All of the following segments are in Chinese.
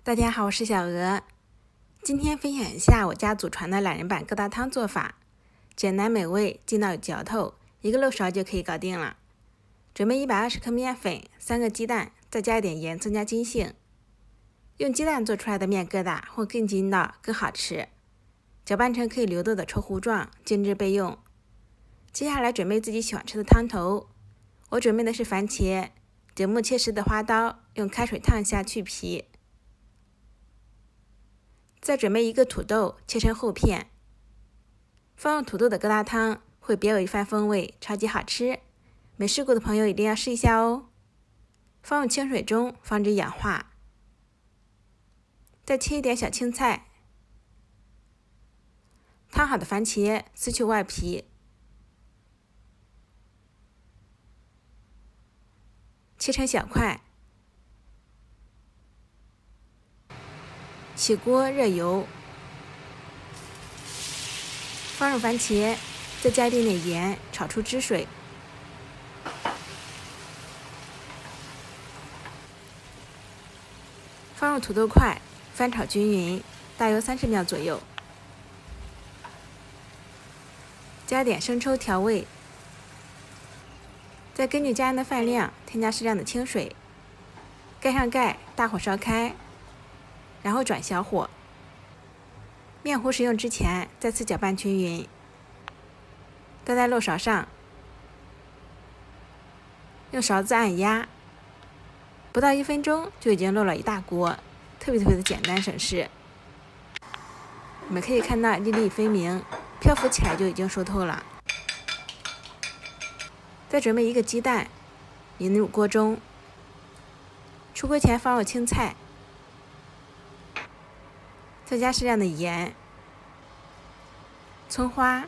大家好，我是小鹅。今天分享一下我家祖传的懒人版疙瘩汤做法，简单美味，劲道有嚼头，一个漏勺就可以搞定了。准备120克面粉，3个鸡蛋，再加一点盐，增加筋性。用鸡蛋做出来的面疙瘩会更筋道、更好吃。搅拌成可以流动的稠糊状，静置备用。接下来准备自己喜欢吃的汤头，我准备的是番茄，节目切实的花刀，用开水烫一下去皮。再准备一个土豆，切成厚片。放入土豆的疙瘩汤会别有一番风味，超级好吃。没试过的朋友一定要试一下哦。放入清水中，防止氧化。再切一点小青菜。烫好的番茄撕去外皮，切成小块。起锅热油，放入番茄，再加一点点盐，炒出汁水。放入土豆块，翻炒均匀，大约30秒左右。加点生抽调味，再根据家人的饭量添加适量的清水，盖上盖，大火烧开。然后转小火，面糊使用之前再次搅拌均匀，倒在漏勺上，用勺子按压，不到1分钟就已经漏了一大锅，特别的简单省事。你们可以看到粒粒分明，漂浮起来就已经熟透了。再准备一个鸡蛋，引入锅中，出锅前放入青菜。再加适量的盐、葱花、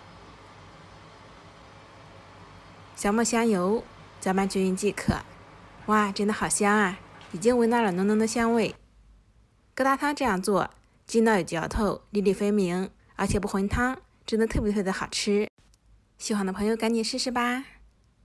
小磨香油，搅拌均匀即可。哇，真的好香啊！已经闻到了浓浓的香味。疙瘩汤这样做，筋道有嚼头，粒粒分明，而且不浑汤，真的特别的好吃。喜欢的朋友赶紧试试吧。